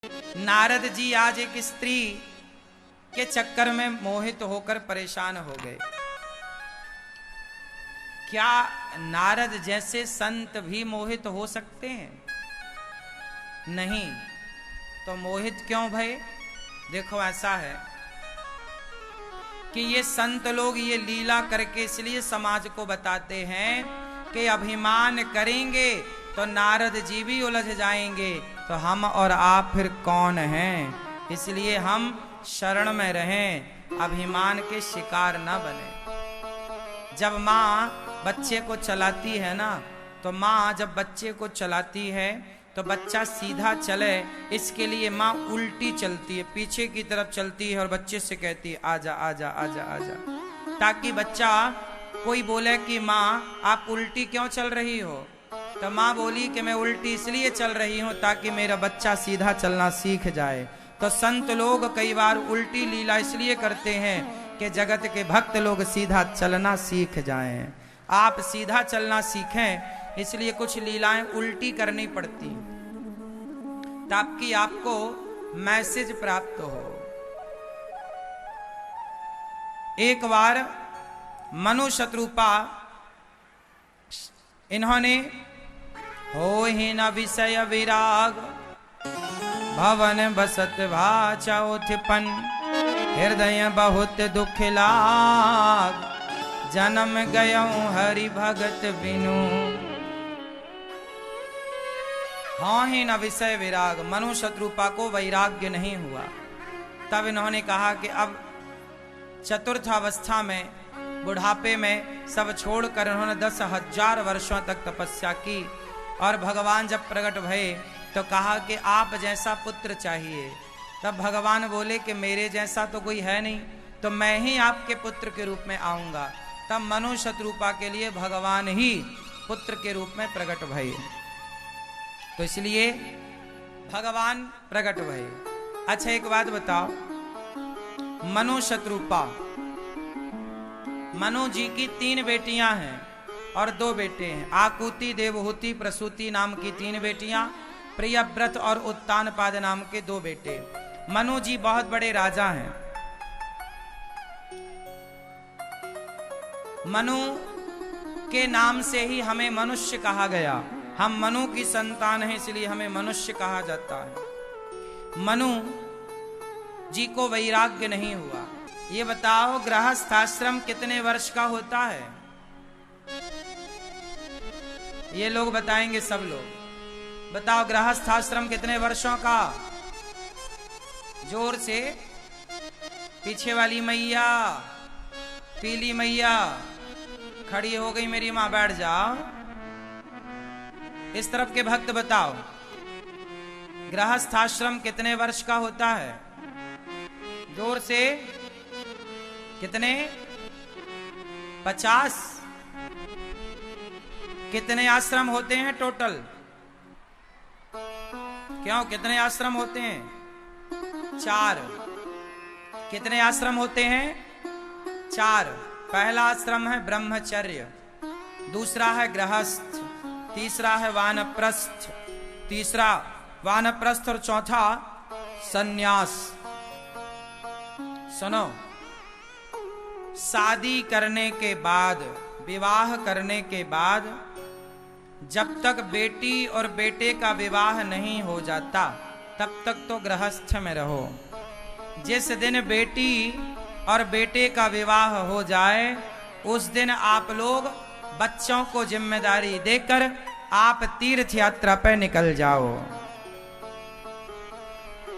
नारद जी आज एक स्त्री के चक्कर में मोहित होकर परेशान हो गए। क्या नारद जैसे संत भी मोहित हो सकते हैं? नहीं। तो मोहित क्यों भय? देखो ऐसा है कि ये संत लोग ये लीला करके इसलिए समाज को बताते हैं कि अभिमान करेंगे तो नारद जी भी उलझ जाएंगे, तो हम और आप फिर कौन हैं? इसलिए हम शरण में रहें, अभिमान के शिकार न बने। जब माँ बच्चे को चलाती है ना, तो माँ जब बच्चे को चलाती है तो बच्चा सीधा चले, इसके लिए माँ उल्टी चलती है, पीछे की तरफ चलती है और बच्चे से कहती है आजा आजा आजा आजा, ताकि बच्चा कोई बोले कि माँ आप उल्टी क्यों चल रही हो? तो माँ बोली कि मैं उल्टी इसलिए चल रही हूँ ताकि मेरा बच्चा सीधा चलना सीख जाए। तो संत लोग कई बार उल्टी लीला इसलिए करते हैं कि जगत के भक्त लोग सीधा चलना सीख जाएं। आप सीधा चलना सीखें, इसलिए कुछ लीलाएं उल्टी करनी पड़ती ताकि आपको मैसेज प्राप्त हो। एक बार मनु शत्रुपा, इन्होंने हो ही न विषय विराग, भवन बसत भाचा उत्पन, हृदय बहुत दुख लाग, जन्म गयऊं हरि भगत बिनु। हाँ ही न विषय विराग, मनु शत्रुपा को वैराग्य नहीं हुआ। तब इन्होंने कहा कि अब चतुर्थ अवस्था में, बुढ़ापे में सब छोड़कर इन्होंने 10,000 वर्षों तक तपस्या की। और भगवान जब प्रकट भये तो कहा कि आप जैसा पुत्र चाहिए। तब भगवान बोले कि मेरे जैसा तो कोई है नहीं, तो मैं ही आपके पुत्र के रूप में आऊंगा। तब मनु शत्रुपा के लिए भगवान ही पुत्र के रूप में प्रकट भये। तो इसलिए भगवान प्रकट भये। अच्छा एक बात बताओ, मनु शत्रुपा, मनु जी की 3 बेटियां हैं और 2 बेटे हैं। आकुति, देवहूति, प्रसूति नाम की 3 बेटियां, प्रियव्रत और उत्तानपाद नाम के 2 बेटे। मनु जी बहुत बड़े राजा हैं। मनु के नाम से ही हमें मनुष्य कहा गया। हम मनु की संतान हैं, इसलिए हमें मनुष्य कहा जाता है। मनु जी को वैराग्य नहीं हुआ। ये बताओ गृहस्थ आश्रम कितने वर्ष का होता है? ये लोग बताएंगे, सब लोग बताओ गृहस्थ आश्रम कितने वर्षों का? जोर से। पीछे वाली मैया, पीली मैया खड़ी हो गई, मेरी मां बैठ जाओ। इस तरफ के भक्त बताओ गृहस्थ आश्रम कितने वर्ष का होता है? जोर से। कितने? 50। कितने आश्रम होते हैं टोटल? क्यों, कितने आश्रम होते हैं? 4। कितने आश्रम होते हैं? 4। पहला आश्रम है ब्रह्मचर्य, दूसरा है गृहस्थ, तीसरा है वानप्रस्थ, तीसरा वानप्रस्थ और चौथा सन्यास। सुनो, शादी करने के बाद, विवाह करने के बाद जब तक बेटी और बेटे का विवाह नहीं हो जाता तब तक तो गृहस्थ में रहो। जिस दिन बेटी और बेटे का विवाह हो जाए उस दिन आप लोग बच्चों को जिम्मेदारी देकर आप तीर्थ यात्रा पर निकल जाओ।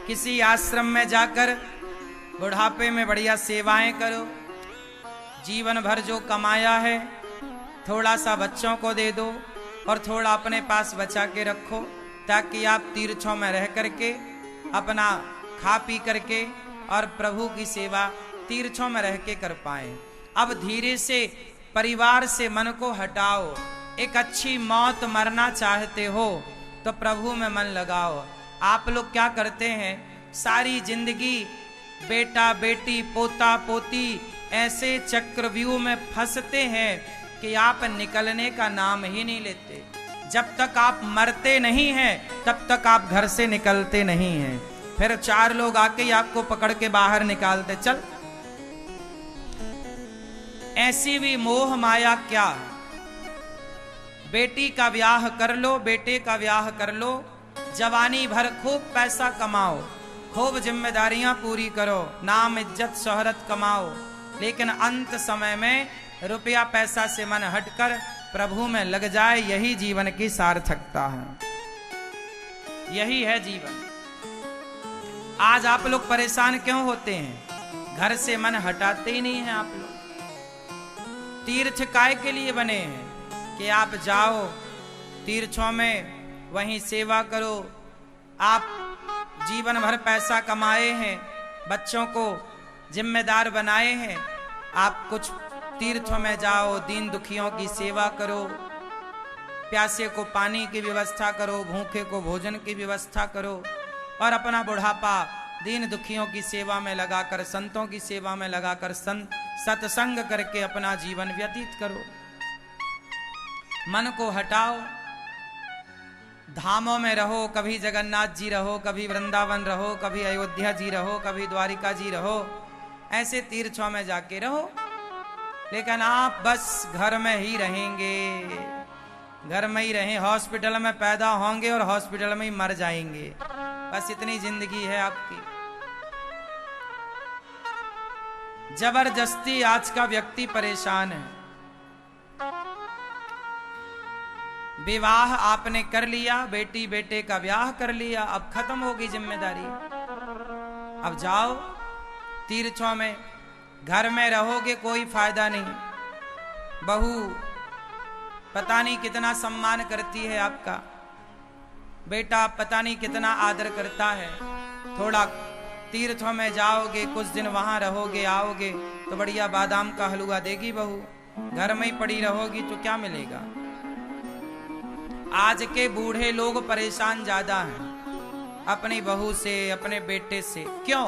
किसी आश्रम में जाकर बुढ़ापे में बढ़िया सेवाएं करो। जीवन भर जो कमाया है थोड़ा सा बच्चों को दे दो और थोड़ा अपने पास बचा के रखो, ताकि आप तीर्थों में रह करके अपना खा पी करके और प्रभु की सेवा तीर्थों में रह के कर पाए। अब धीरे से परिवार से मन को हटाओ। एक अच्छी मौत मरना चाहते हो तो प्रभु में मन लगाओ। आप लोग क्या करते हैं, सारी जिंदगी बेटा बेटी पोता पोती ऐसे चक्रव्यूह में फंसते हैं कि आप निकलने का नाम ही नहीं लेते। जब तक आप मरते नहीं हैं तब तक आप घर से निकलते नहीं हैं। फिर 4 लोग आके आपको पकड़ के बाहर निकालते, चल। ऐसी भी मोह माया क्या, बेटी का ब्याह कर लो, बेटे का ब्याह कर लो, जवानी भर खूब पैसा कमाओ, खूब जिम्मेदारियां पूरी करो, नाम इज्जत शोहरत कमाओ, लेकिन अंत समय में रुपया पैसा से मन हटकर प्रभु में लग जाए, यही जीवन की सार्थकता है, यही है जीवन। आज आप लोग परेशान क्यों होते हैं? घर से मन हटाते ही नहीं हैं आप लोग। तीर्थ काय के लिए बने हैं कि आप जाओ तीर्थों में, वहीं सेवा करो। आप जीवन भर पैसा कमाए हैं, बच्चों को जिम्मेदार बनाए हैं, आप कुछ तीर्थों में जाओ, दीन दुखियों की सेवा करो, प्यासे को पानी की व्यवस्था करो, भूखे को भोजन की व्यवस्था करो, और अपना बुढ़ापा दीन दुखियों की सेवा में लगाकर, संतों की सेवा में लगाकर, सत्संग करके अपना जीवन व्यतीत करो। मन को हटाओ, धामों में रहो, कभी जगन्नाथ जी रहो, कभी वृंदावन रहो, कभी अयोध्या जी रहो, कभी द्वारिका जी रहो, ऐसे तीर्थों में जाके रहो, लेकिन आप बस घर में ही रहेंगे, घर में ही रहें, हॉस्पिटल में पैदा होंगे और हॉस्पिटल में ही मर जाएंगे, बस इतनी जिंदगी है आपकी। जबरदस्ती आज का व्यक्ति परेशान है। विवाह आपने कर लिया, बेटी बेटे का ब्याह कर लिया, अब खत्म होगी जिम्मेदारी, अब जाओ तीर्थों में। घर में रहोगे कोई फायदा नहीं, बहू पता नहीं कितना सम्मान करती है आपका, बेटा पता नहीं कितना आदर करता है। थोड़ा तीर्थों में जाओगे, कुछ दिन वहां रहोगे, आओगे तो बढ़िया बादाम का हलवा देगी बहू, घर में ही पड़ी रहोगी तो क्या मिलेगा। आज के बूढ़े लोग परेशान ज्यादा हैं अपनी बहू से, अपने बेटे से। क्यों?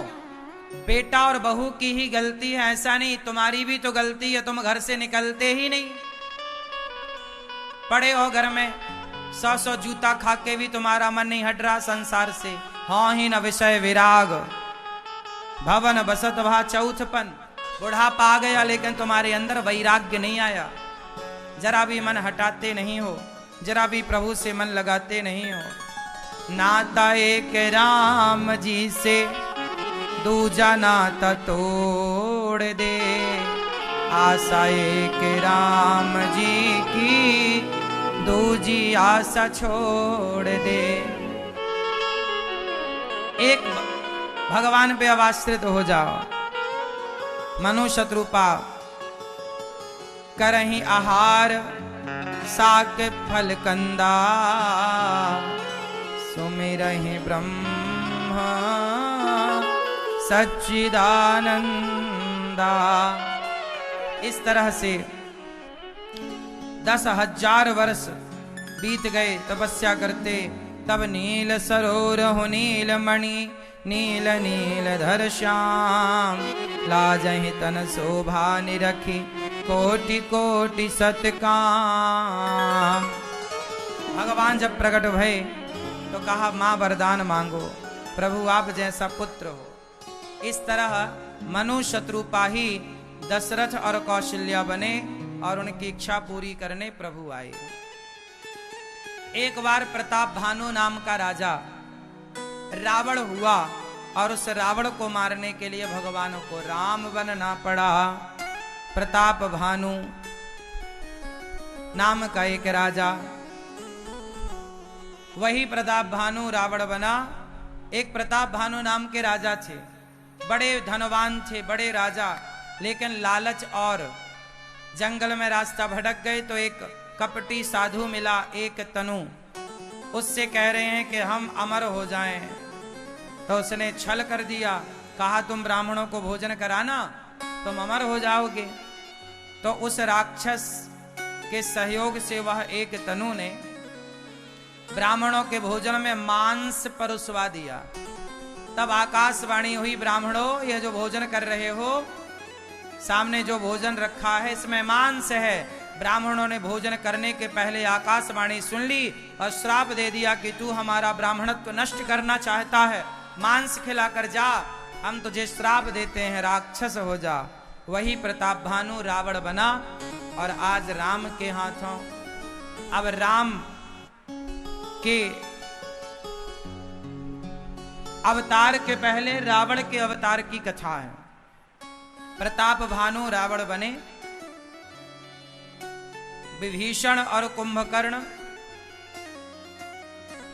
बेटा और बहू की ही गलती है ऐसा नहीं, तुम्हारी भी तो गलती है, तुम घर से निकलते ही नहीं, पड़े हो घर में, 100 जूता खा के भी तुम्हारा मन नहीं हट रहा संसार से। हाँ ही न विषय विराग, भवन बसत भा चौथपन, बुढ़ापा आ गया लेकिन तुम्हारे अंदर वैराग्य नहीं आया, जरा भी मन हटाते नहीं हो, जरा भी प्रभु से मन लगाते नहीं हो। नाता एक राम जी से दूजा नाता तोड़ दे, आशा एक राम जी की दूजी आशा छोड़ दे। एक भगवान पे अब आश्रित हो जाओ। मनु शत्रुपा करही आहार, साक फल कंदा, सुमिरहि ब्रह्म सच्चिदानंदा। इस तरह से 10,000 वर्ष बीत गए तपस्या करते, तब नील सरोरहु नील मणि, नील नील धर श्याम, लाजहि तन शोभा निरखी, कोटि कोटि सतकाम। भगवान जब प्रकट भये तो कहा मां वरदान मांगो, प्रभु आप जैसा पुत्र हो। इस तरह मनु शत्रुपा ही दशरथ और कौशल्या बने और उनकी इच्छा पूरी करने प्रभु आए। एक बार प्रताप भानु नाम का राजा रावण हुआ और उस रावण को मारने के लिए भगवान को राम बनना पड़ा। प्रताप भानु नाम का एक राजा, वही प्रताप भानु रावण बना। एक प्रताप भानु नाम के राजा थे, बड़े धनवान थे, बड़े राजा, लेकिन लालच और जंगल में रास्ता भटक गए तो एक कपटी साधु मिला, एक तनु, उससे कह रहे हैं कि हम अमर हो जाएं, तो उसने छल कर दिया, कहा तुम ब्राह्मणों को भोजन कराना तुम अमर हो जाओगे। तो उस राक्षस के सहयोग से वह एक तनु ने ब्राह्मणों के भोजन में मांस परोसवा दिया। तब आकाशवाणी हुई, ब्राह्मणों यह जो भोजन कर रहे हो, सामने जो भोजन रखा है इसमें मांस है। ब्राह्मणों ने भोजन करने के पहले आकाशवाणी सुन ली और श्राप दे दिया कि तू हमारा ब्राह्मणत्व नष्ट करना चाहता है, मांस खिलाकर जा, हम तुझे श्राप देते हैं, राक्षस हो जा। वही प्रताप भानु रावण बना और आज राम के हाथों। अब राम के अवतार के पहले रावण के अवतार की कथा है। प्रताप भानु रावण बने, विभीषण और कुंभकर्ण,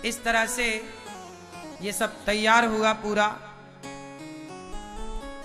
इस तरह से ये सब तैयार हुआ पूरा।